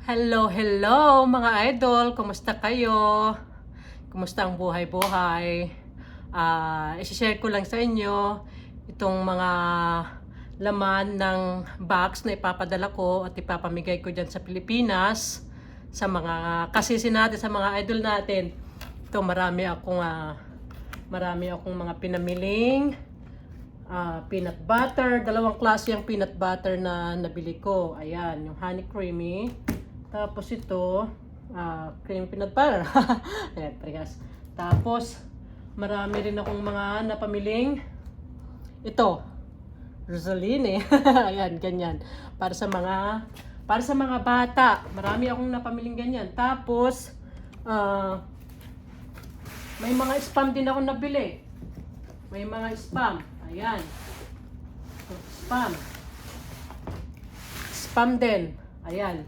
Hello mga idol! Kumusta kayo? Kumusta ang buhay-buhay? I-share ko lang sa inyo itong mga laman ng box na ipapadala ko at ipapamigay ko dyan sa Pilipinas sa mga kasisi natin, sa mga idol natin. Ito marami akong mga pinamiling peanut butter. Dalawang klase yung peanut butter na nabili ko. Ayan, yung honey creamy. Tapos ito, cream peanut butter. Ayan, parehas. Tapos, marami rin akong mga napamiling. Ito, Rosaline. Ayan, ganyan. Para sa mga bata. Marami akong napamiling ganyan. Tapos, may mga spam din ako nabili. May mga spam. Ayan. Spam. Spam din. Ayan.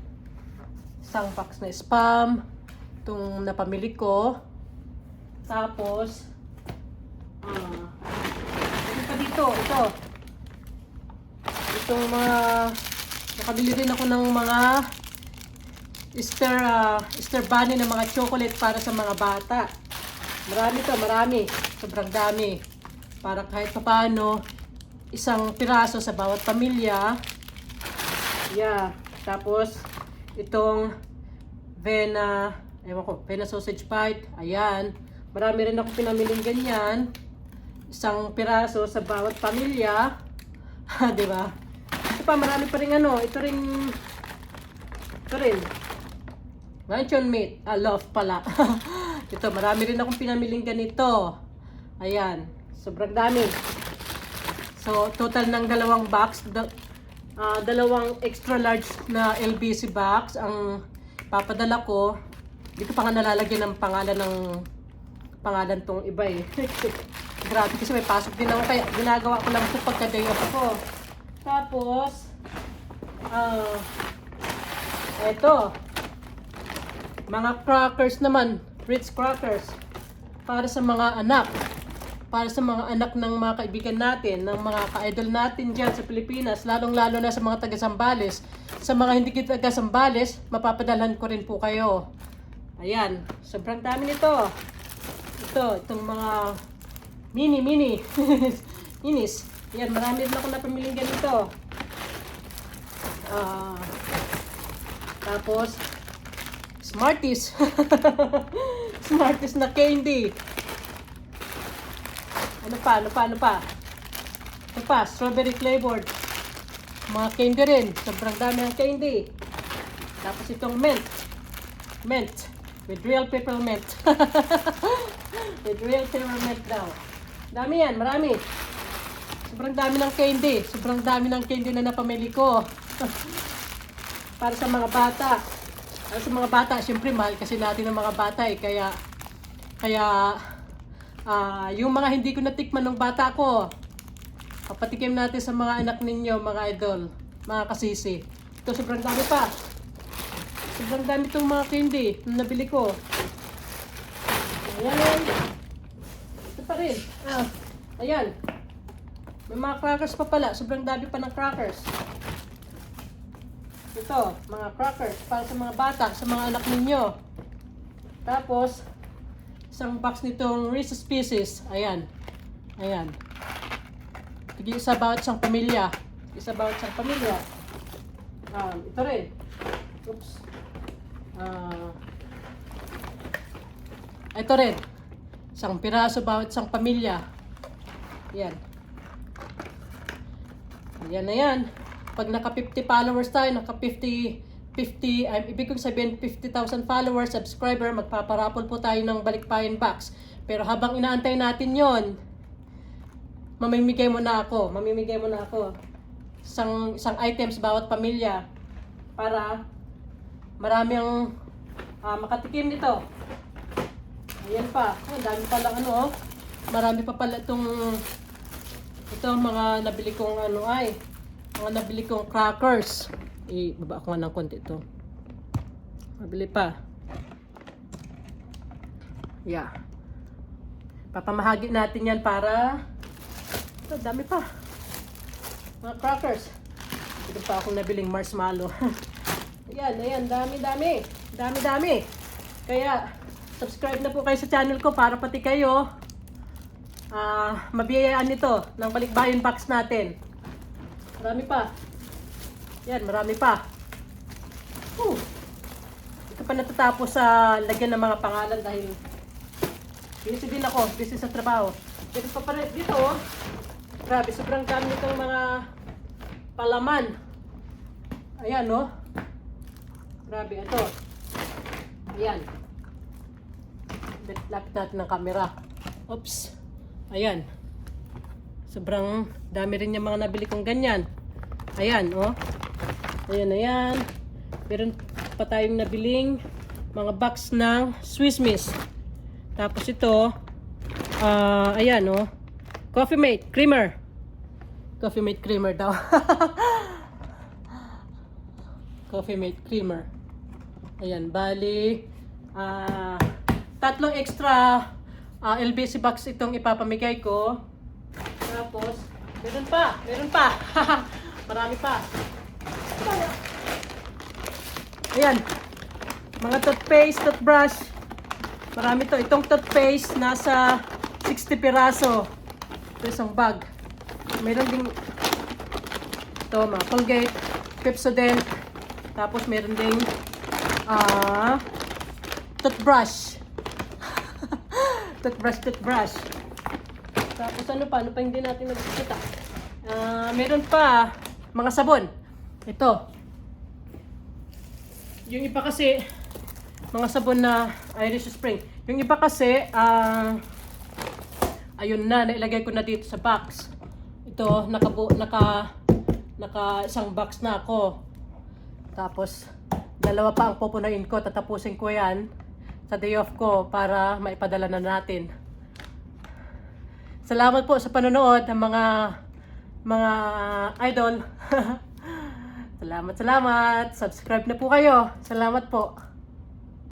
Isang box na spam. Itong napamili ko. Tapos, ano pa dito? Itong mga, nakabili din ako ng mga Easter bunny na mga chocolate para sa mga bata. Marami. Sobrang dami. Para kahit paano, isang piraso sa bawat pamilya. Yeah. Tapos, itong Vena sausage bite. Ayan. Marami rin ako pinamiling ganyan. Isang piraso sa bawat pamilya. Diba? Ito pa, marami pa rin Ito rin. Luncheon meat. Love pala. Ito, marami rin akong pinamiling ganito. Ayan. Sobrang dami. So, total ng dalawang box. Dalawang extra large na LBC box ang papadala ko. Dito pa nga nalalagyan ng pangalan tong iba eh. Grabe kasi may pasok din ako kaya ginagawa ko lang ito pagka day off ko. Tapos eto mga crackers naman, Ritz crackers para sa mga anak. Para sa mga anak ng mga kaibigan natin, ng mga ka-idol natin dyan sa Pilipinas, lalong-lalo na sa mga taga-Zambales. Sa mga hindi taga-Zambales, mapapadalhan ko rin po kayo. Ayan, sobrang dami nito. Itong mga minis. Ayan, marami rin ako napamiling ganito. Tapos, Smarties. Smarties na candy. Ano pa? Ito pa, strawberry flavored. Mga candy rin. Sobrang dami ng candy. Tapos itong mint. With real peppermint. With real peppermint daw. Dami yan, marami. Sobrang dami ng candy. Sobrang dami ng candy na napamili ko. Para sa mga bata. Para sa mga bata, syempre mahal kasi natin ng mga bata eh. Kaya yung mga hindi ko natikman ng bata ko, papatikim natin sa mga anak ninyo, mga idol, mga kasisi. Ito, sobrang dami pa. Sobrang dami itong mga candy na nabili ko. Ayan. Ito pa rin. Ayan. May mga crackers pa pala. Sobrang dami pa ng crackers. Ito, mga crackers para sa mga bata, sa mga anak ninyo. Tapos, isang box nitong Reese's Pieces. Ayan. Isa bawat isang pamilya. Ito rin. Oops. Ito rin. Isang piraso bawat isang pamilya. Ayan. Ayan na yan. Pag naka 50 followers tayo, naka 50, ibig kong sabihin 50,000 followers, subscriber, magpaparapol po tayo ng balikpayan box. Pero habang inaantay natin yon, mamimigay mo na ako. Isang items bawat pamilya para marami ang makatikim nito. Ayan pa. Dami pa lang marami pa pala itong mga nabili kong mga nabili kong crackers. Ibaba ko nga ng konti ito. Mabili pa. Yeah. Papamahagi natin yan para ito, dami pa. Mga crackers. Ito pa akong nabiling marshmallow. Ayan, ayan, dami. Kaya, subscribe na po kayo sa channel ko para pati kayo mabiyayaan nito ng balikbayan box natin. Marami pa. Yan, marami pa. Ito pa natatapos sa lagyan ng mga pangalan dahil busy din ako, busy sa trabaho. Dito pa rin, dito oh. Grabe, sobrang dami nitong mga palaman. Ayan oh. Grabe, ito. Ayan. Lapit natin ng camera. Oops. Ayan. Sobrang dami rin yung mga nabili kong ganyan. Ayan, oh. Ayan. Meron pa tayong nabiling mga box ng Swiss Miss. Tapos ito, ayan, oh. Coffee Mate Creamer. Coffee Mate Creamer daw. Coffee Mate Creamer. Ayan, bali, tatlong extra LBC box itong ipapamigay ko. Tapos, meron pa. Marami pa. Ayan, mga toothpaste, toothbrush. Marami to. Itong toothpaste, nasa 60 piraso. Ito isang bag. Meron ding ito, mga Colgate, Pepsodent. Tapos meron ding toothbrush. toothbrush. Tapos ano pa hindi natin nagkikita. Meron pa mga sabon. Ito. Yung iba kasi mga sabon na Irish Spring. Yung iba kasi ayun na, nailagay ko na dito sa box. Ito, naka isang box na ako. Tapos dalawa pa ang pupunuin ko, tatapusin ko yan sa day off ko para maipadala na natin. Salamat po sa panonood ng mga idol. Salamat. Subscribe na po kayo. Salamat po.